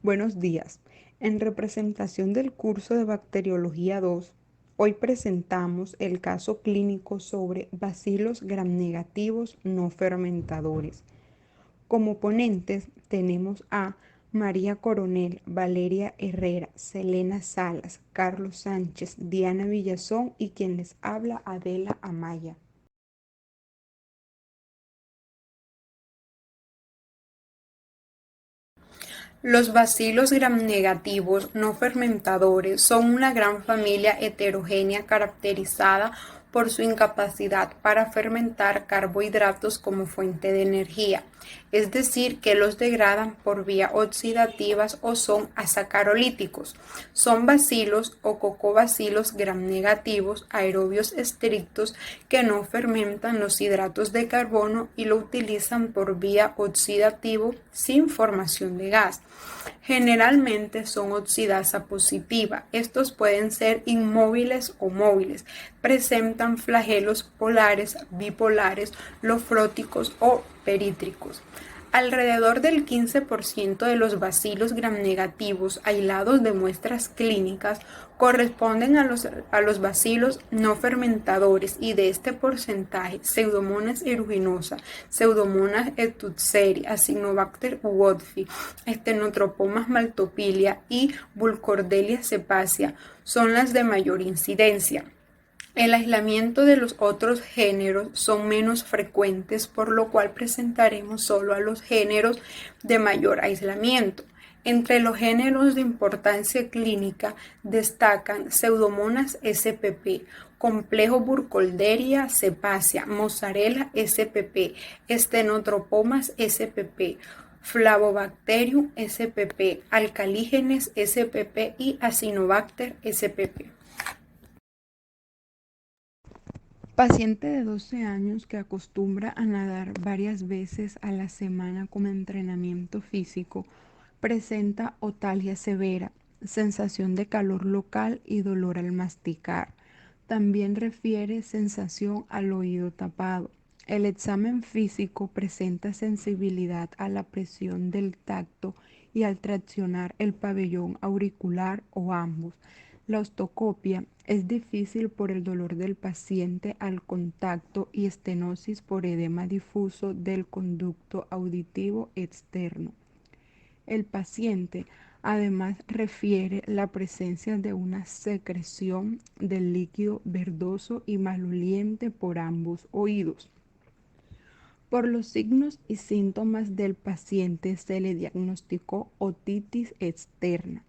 Buenos días. En representación del curso de Bacteriología 2, hoy presentamos el caso clínico sobre bacilos gramnegativos no fermentadores. Como ponentes tenemos a María Coronel, Valeria Herrera, Selena Salas, Carlos Sánchez, Diana Villazón y quien les habla, Adela Amaya. Los bacilos gramnegativos no fermentadores son una gran familia heterogénea caracterizada por su incapacidad para fermentar carbohidratos como fuente de energía, es decir, que los degradan por vía oxidativas o son asacarolíticos. Son bacilos o cocobacilos gramnegativos aerobios estrictos que no fermentan los hidratos de carbono y lo utilizan por vía oxidativo sin formación de gas. Generalmente son oxidasa positiva. Estos pueden ser inmóviles o móviles. Presentan flagelos polares, bipolares, lofróticos o perítricos. Alrededor del 15% de los bacilos gramnegativos aislados de muestras clínicas corresponden a los bacilos no fermentadores y de este porcentaje Pseudomonas aeruginosa, Pseudomonas etoutseri, Acinetobacter woodfii, Stenotrophomas maltophilia y Burkholderia cepacia son las de mayor incidencia. El aislamiento de los otros géneros son menos frecuentes, por lo cual presentaremos solo a los géneros de mayor aislamiento. Entre los géneros de importancia clínica destacan Pseudomonas spp, complejo Burkholderia cepacia, Mozzarella spp, Stenotrophomas spp, Flavobacterium spp, Alcalígenes spp y Acinetobacter spp. Paciente de 12 años que acostumbra a nadar varias veces a la semana como entrenamiento físico, presenta otalgia severa, sensación de calor local y dolor al masticar. También refiere sensación al oído tapado. El examen físico presenta sensibilidad a la presión del tacto y al traccionar el pabellón auricular o ambos. La ostocopia es difícil por el dolor del paciente al contacto y estenosis por edema difuso del conducto auditivo externo. El paciente además refiere la presencia de una secreción del líquido verdoso y maloliente por ambos oídos. Por los signos y síntomas del paciente se le diagnosticó otitis externa.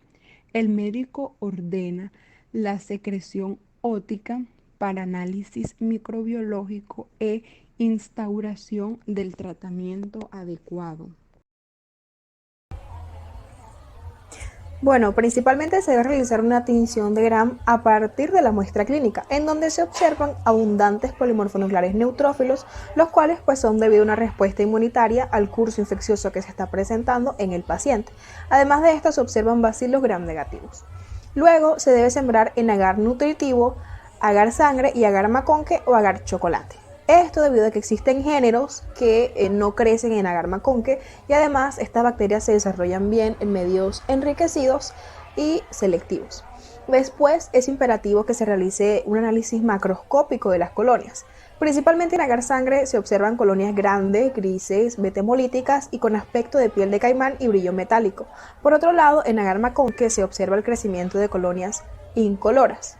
El médico ordena la secreción ótica para análisis microbiológico e instauración del tratamiento adecuado. Bueno, principalmente se debe realizar una tinción de Gram a partir de la muestra clínica, en donde se observan abundantes polimorfonucleares neutrófilos, los cuales pues son debido a una respuesta inmunitaria al curso infeccioso que se está presentando en el paciente. Además de esto se observan bacilos Gram negativos. Luego se debe sembrar en agar nutritivo, agar sangre y agar maconque o agar chocolate. Esto debido a que existen géneros que no crecen en agar maconque y además estas bacterias se desarrollan bien en medios enriquecidos y selectivos. Después es imperativo que se realice un análisis macroscópico de las colonias. Principalmente en agar sangre se observan colonias grandes, grises, betemolíticas y con aspecto de piel de caimán y brillo metálico. Por otro lado, en agar maconque se observa el crecimiento de colonias incoloras.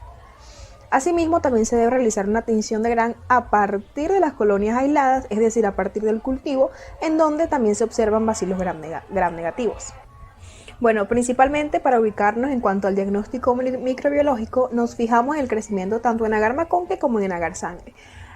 Asimismo, también se debe realizar una tinción de Gram a partir de las colonias aisladas, es decir, a partir del cultivo, en donde también se observan bacilos Gram negativos. Bueno, principalmente para ubicarnos en cuanto al diagnóstico microbiológico, nos fijamos en el crecimiento tanto en agar maconque como en agar sangre.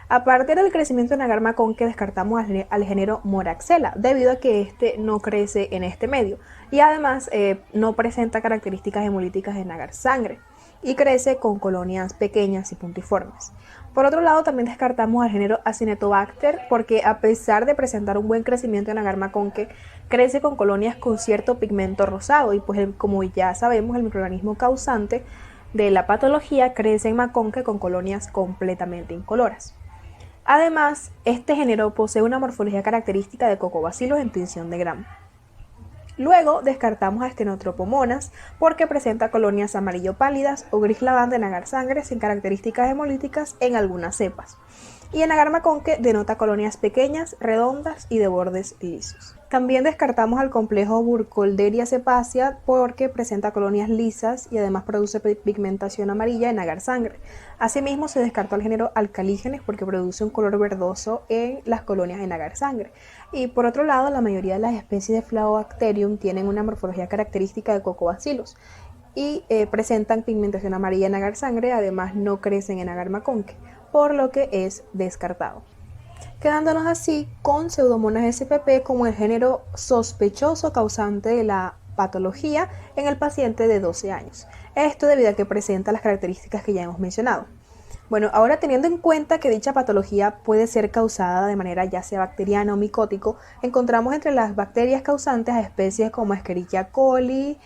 A partir del crecimiento en agar maconque descartamos al género Moraxella, debido a que este no crece en este medio y además no presenta características hemolíticas en agar sangre y crece con colonias pequeñas y puntiformes. Por otro lado, también descartamos al género Acinetobacter porque a pesar de presentar un buen crecimiento en agar maconque, crece con colonias con cierto pigmento rosado y pues como ya sabemos el microorganismo causante de la patología crece en maconque con colonias completamente incoloras. Además, este género posee una morfología característica de cocobacilos en tinción de Gram. Luego descartamos a Stenotropomonas porque presenta colonias amarillo pálidas o gris lavanda en agar sangre sin características hemolíticas en algunas cepas. Y en agar maconque denota colonias pequeñas, redondas y de bordes lisos. También descartamos al complejo Burkholderia cepacia porque presenta colonias lisas y además produce pigmentación amarilla en agar sangre. Asimismo, se descartó al género Alcalígenes porque produce un color verdoso en las colonias en agar sangre. Y por otro lado, la mayoría de las especies de Flabobacterium tienen una morfología característica de Cocobacillus y presentan pigmentación amarilla en agar sangre, además no crecen en agar maconque, por lo que es descartado. Quedándonos así con Pseudomonas spp como el género sospechoso causante de la patología en el paciente de 12 años. Esto debido a que presenta las características que ya hemos mencionado. Bueno, ahora teniendo en cuenta que dicha patología puede ser causada de manera ya sea bacteriana o micótico, encontramos entre las bacterias causantes a especies como Escherichia coli,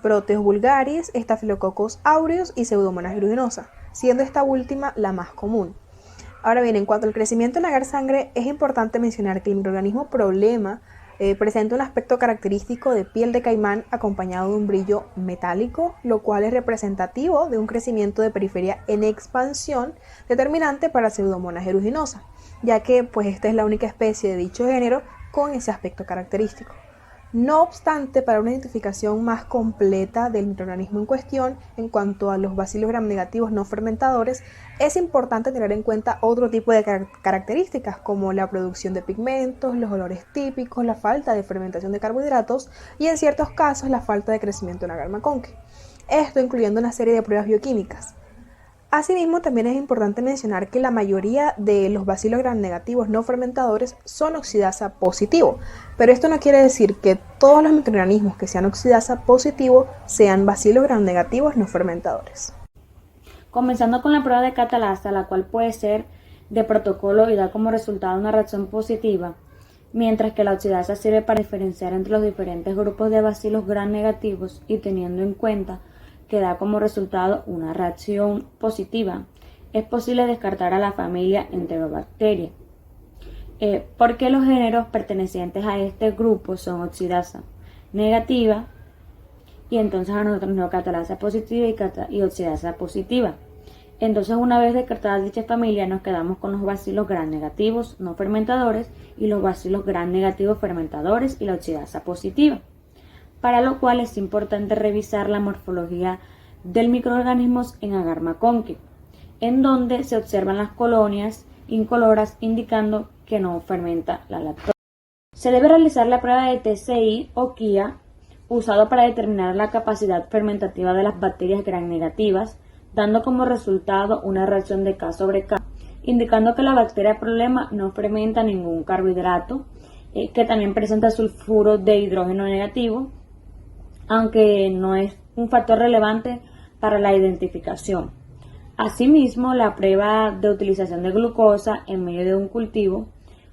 Proteus vulgaris, Staphylococcus aureus y Pseudomonas aeruginosa, siendo esta última la más común. Ahora bien, en cuanto al crecimiento en agar sangre, es importante mencionar que el microorganismo problema presenta un aspecto característico de piel de caimán acompañado de un brillo metálico, lo cual es representativo de un crecimiento de periferia en expansión determinante para Pseudomonas aeruginosa, ya que pues esta es la única especie de dicho género con ese aspecto característico. No obstante, para una identificación más completa del microorganismo en cuestión, en cuanto a los bacilos gramnegativos no fermentadores, es importante tener en cuenta otro tipo de características, como la producción de pigmentos, los olores típicos, la falta de fermentación de carbohidratos y, en ciertos casos, la falta de crecimiento en agar maconque. Esto incluyendo una serie de pruebas bioquímicas. Asimismo, también es importante mencionar que la mayoría de los bacilos gramnegativos no fermentadores son oxidasa positivo, pero esto no quiere decir que todos los microorganismos que sean oxidasa positivo sean bacilos gramnegativos no fermentadores. Comenzando con la prueba de catalasa, la cual puede ser de protocolo y da como resultado una reacción positiva, mientras que la oxidasa sirve para diferenciar entre los diferentes grupos de bacilos gramnegativos y teniendo en cuenta que da como resultado una reacción positiva, es posible descartar a la familia Enterobacteria, porque los géneros pertenecientes a este grupo son oxidasa negativa y entonces a nosotros nos catalasa positiva y oxidasa positiva. Entonces, una vez descartada dicha familia, nos quedamos con los bacilos gram negativos no fermentadores y los bacilos gram negativos fermentadores y la oxidasa positiva, para lo cual es importante revisar la morfología del microorganismo en agar maconque, en donde se observan las colonias incoloras indicando que no fermenta la lactosa. Se debe realizar la prueba de TCI o KIA, usado para determinar la capacidad fermentativa de las bacterias gram negativas, dando como resultado una reacción de K sobre K, indicando que la bacteria problema no fermenta ningún carbohidrato, que también presenta sulfuro de hidrógeno negativo, aunque no es un factor relevante para la identificación. Asimismo, la prueba de utilización de glucosa en medio de un cultivo,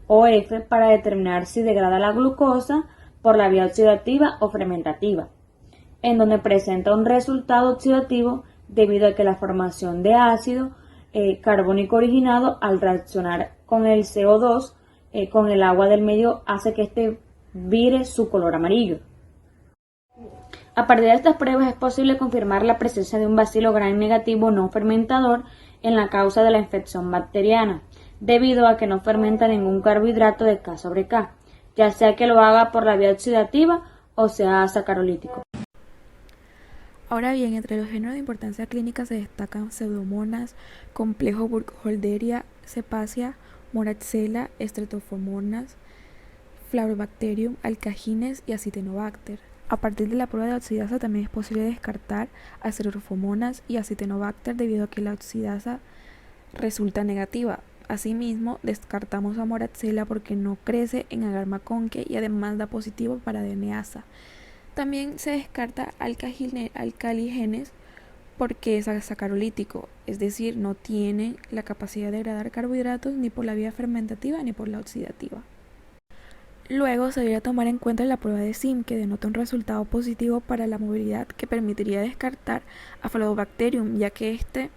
OF, para determinar si degrada la glucosa por la vía oxidativa o fermentativa, en donde presenta un resultado oxidativo debido a que la formación de ácido carbónico originado al reaccionar con el CO2 con el agua del medio hace que este vire su color amarillo. A partir de estas pruebas es posible confirmar la presencia de un bacilo gram negativo no fermentador en la causa de la infección bacteriana, debido a que no fermenta ningún carbohidrato de K sobre K, ya sea que lo haga por la vía oxidativa o sea sacarolítico. Ahora bien, entre los géneros de importancia clínica se destacan Pseudomonas, complejo Burkholderia cepacia, Moraxella, Streptoformonas, Flabobacterium, Alcagines y Actinobacter. A partir de la prueba de oxidasa también es posible descartar a Streptoformonas y Actinobacter debido a que la oxidasa resulta negativa. Asimismo, descartamos a Moraxella porque no crece en agar maconque y además da positivo para DNasa. También se descarta alcalígenes porque es sacarolítico, es decir, no tiene la capacidad de degradar carbohidratos ni por la vía fermentativa ni por la oxidativa. Luego se debería tomar en cuenta la prueba de SIM, que denota un resultado positivo para la movilidad que permitiría descartar a Flabobacterium, ya que este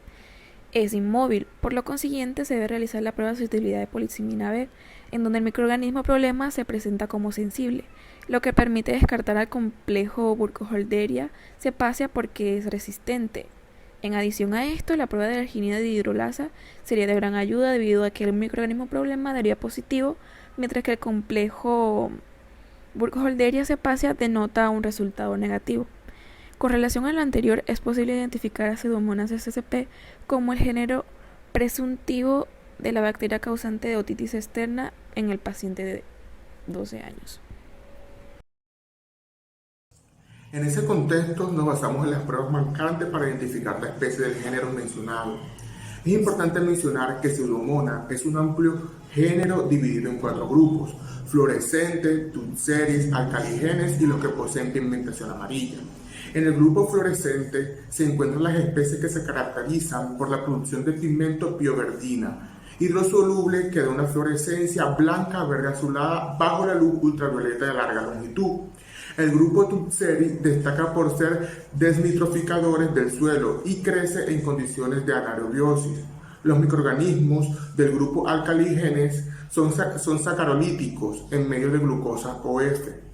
es inmóvil. Por lo consiguiente, se debe realizar la prueba de susceptibilidad de policimina B, en donde el microorganismo problema se presenta como sensible. lo que permite descartar al complejo Burkholderia cepacia porque es resistente. En adición a esto, la prueba de la arginina de hidrolasa sería de gran ayuda debido a que el microorganismo problema daría positivo, mientras que el complejo Burkholderia cepacia denota un resultado negativo. Con relación a lo anterior, es posible identificar a Pseudomonas SCP como el género presuntivo de la bacteria causante de otitis externa en el paciente de 12 años. En ese contexto nos basamos en las pruebas marcantes para identificar la especie del género mencionado. Es importante mencionar que Pseudomonas es un amplio género dividido en 4 grupos: fluorescente, Tubceris, alcaligenes y los que poseen pigmentación amarilla. En el grupo fluorescente se encuentran las especies que se caracterizan por la producción de pigmento pioverdina, hidrosoluble, que da una fluorescencia blanca verde azulada bajo la luz ultravioleta de larga longitud. El grupo Tubceris destaca por ser desnitroficadores del suelo y crece en condiciones de anaerobiosis. Los microorganismos del grupo alcalígenes son sacarolíticos en medio de glucosa OF.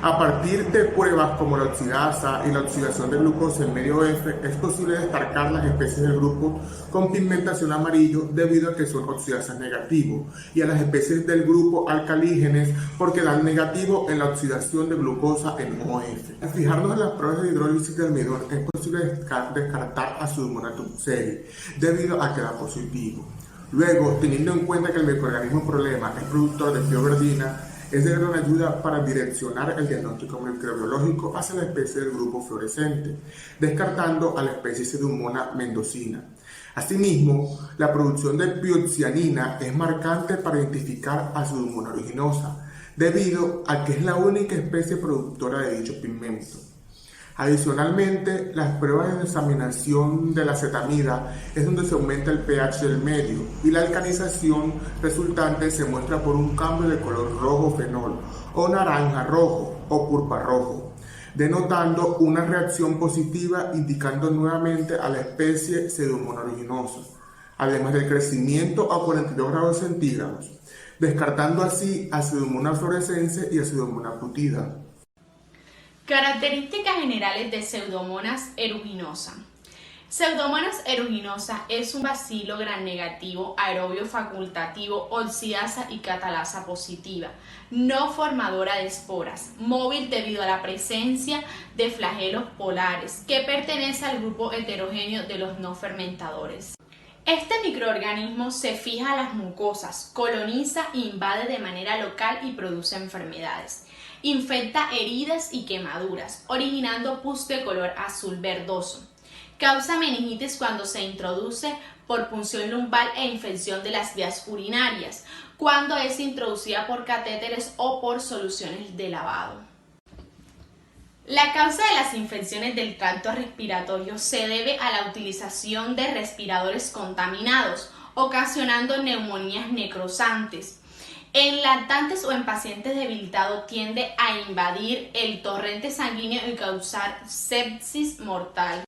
A partir de pruebas como la oxidasa y la oxidación de glucosa en medio F, es posible destacar las especies del grupo con pigmentación amarillo debido a que son oxidasas negativos, y a las especies del grupo alcalígenes porque dan negativo en la oxidación de glucosa en OF. Al fijarnos en las pruebas de hidrólisis de almidón, es posible descartar a Pseudomonas tubceris debido a que da positivo. Luego, teniendo en cuenta que el microorganismo problema es productor de pioverdina, es de gran ayuda para direccionar el diagnóstico microbiológico hacia la especie del grupo fluorescente, descartando a la especie Pseudomonas mendocina. Asimismo, la producción de piocianina es marcante para identificar a Pseudomonas aeruginosa, debido a que es la única especie productora de dicho pigmento. Adicionalmente, las pruebas de examinación de la acetamida es donde se aumenta el pH del medio y la alcalización resultante se muestra por un cambio de color rojo fenol o naranja rojo o púrpura rojo, denotando una reacción positiva indicando nuevamente a la especie Pseudomonas aeruginosa, además del crecimiento a 42 grados centígrados, descartando así a Pseudomonas fluorescens y a Pseudomonas putida. Características generales de Pseudomonas aeruginosa. Pseudomonas aeruginosa es un bacilo gram negativo, aerobio facultativo, oxidasa y catalasa positiva, no formadora de esporas, móvil debido a la presencia de flagelos polares, que pertenece al grupo heterogéneo de los no fermentadores. Este microorganismo se fija a las mucosas, coloniza e invade de manera local y produce enfermedades. Infecta heridas y quemaduras, originando pus de color azul verdoso. Causa meningitis cuando se introduce por punción lumbar e infección de las vías urinarias, cuando es introducida por catéteres o por soluciones de lavado. La causa de las infecciones del tracto respiratorio se debe a la utilización de respiradores contaminados, ocasionando neumonías necrosantes. En lactantes o en pacientes debilitados tiende a invadir el torrente sanguíneo y causar sepsis mortal.